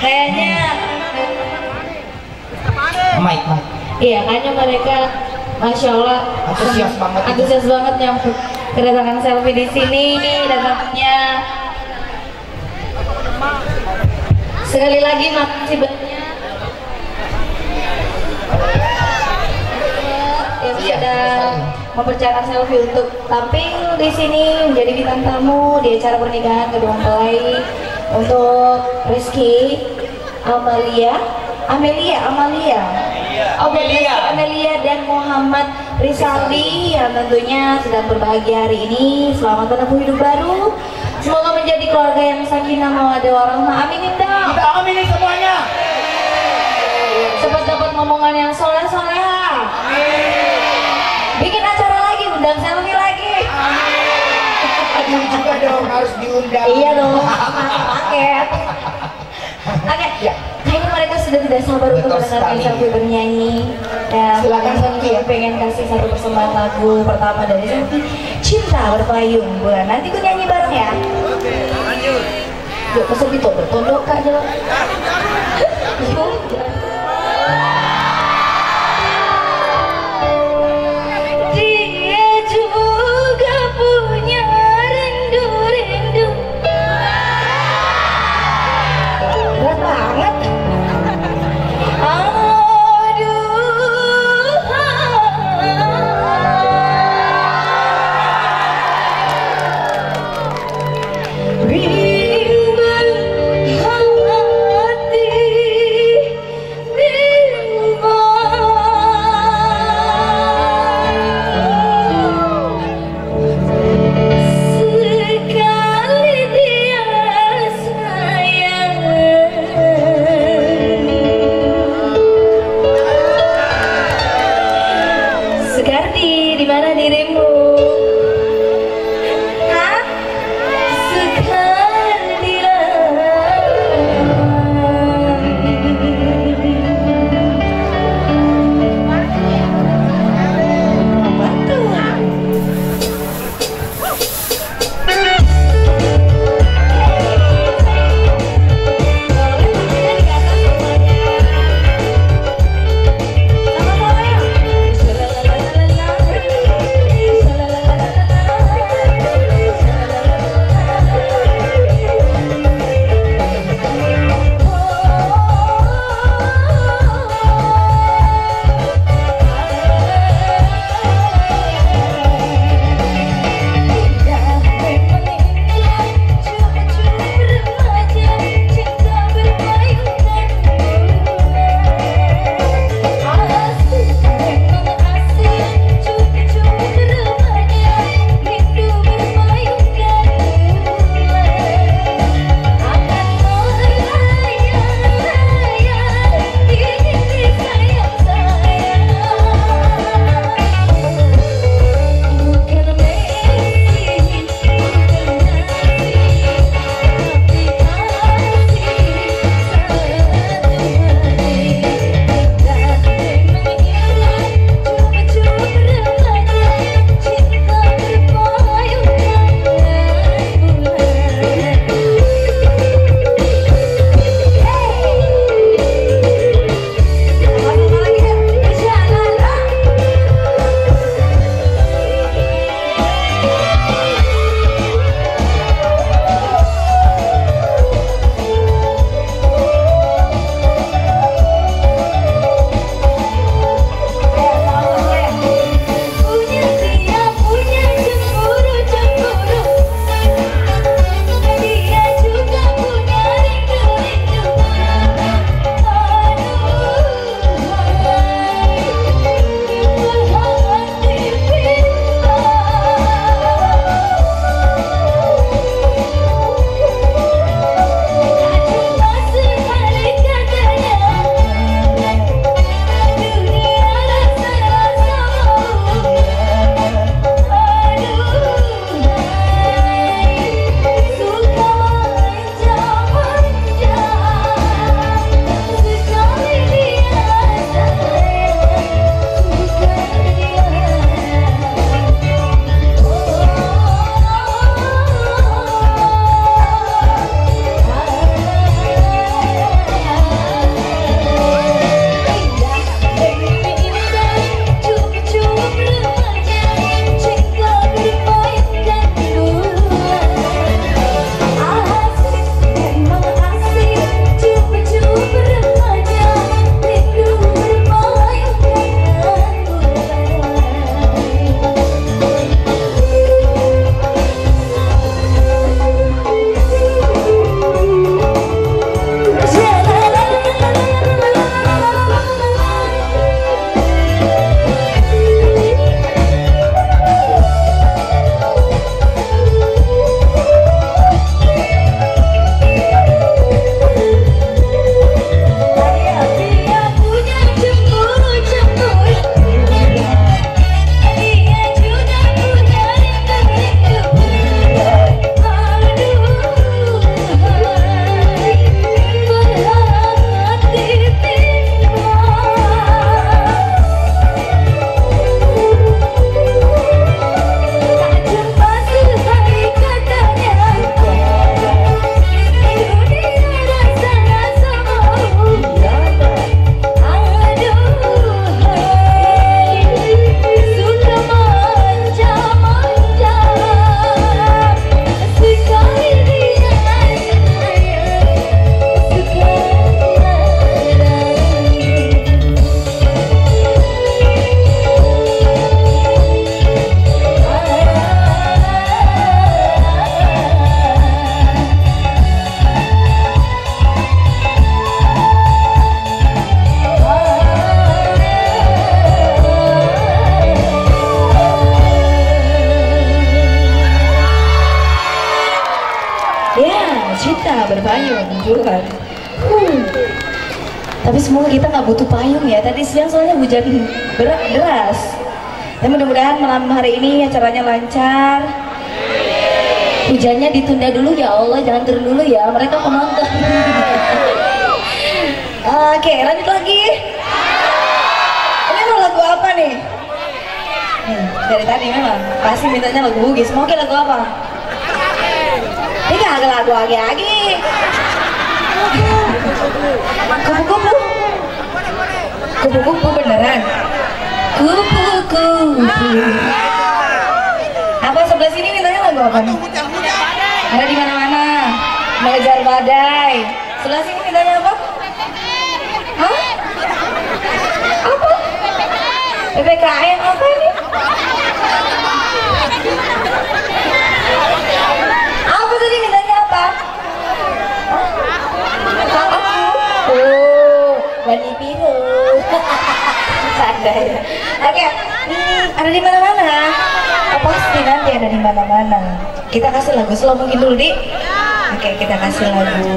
Kayaknya iya, kayaknya mereka Masya Allah antusias banget yang kedatangan selfie di sini. Dan tentunya sekali lagi makasih banyak yang sudah mempercayakan selfie untuk tampil di sini menjadi bintang tamu di acara pernikahan kedua mempelai untuk Rizky Amelia dan Muhammad Rizaldi yang tentunya sedang berbahagia hari ini. Selamat menempuh hidup baru. Semoga menjadi keluarga yang sakinah mawaddah warahmah. Aminin dong. Kita aminin semuanya. Cepat dapat momongan yang soleh-soleha. Bikin acara lagi, undang selfie lagi. Amin juga dong, harus diundang. Iya dong, paket. Oke, kayaknya mereka sudah tidak sabar untuk mendengarkan Selfie bernyanyi. Dan silakan Selfie pengen kasih satu persembahan lagu pertama dari Selfie, Cinta Berpayung Bulan. Nanti gue nyanyi bareng ya. Oke, lanjut. Yuk ke Selfie tuh, bertondok kak jalan. Dia juga punya rindu-rindu. Berat banget. Bimbang hati kita berpayung juga. Tapi semoga kita nggak butuh payung ya. Tadi siang soalnya hujan deras. Dan mudah-mudahan malam hari ini acaranya lancar. Hujannya ditunda dulu ya Allah, jangan turun dulu ya. Mereka penonton. Oke, lanjut lagi. Ini mau lagu apa nih? Dari tadi memang pasti mintanya lagu Bugis. Mau ke lagu apa? Ini gak lagu agi-agi. Kupu-kupu. Kupu-kupu beneran. Kupu-kupu. Apa sebelah sini mintanya lagu apa nih? Ada di mana-mana. Mengejar badai. Sebelah sini mintanya apa? Hah? Apa? PPKM apa ini? Apa tadi mintanya apa? Oh, Bani Biru. Ada ya. Oke, ada di mana-mana. Oh, pasti nanti ada di mana-mana. Kita kasih lagu slow mungkin dulu, Di. Oke, kita kasih lagu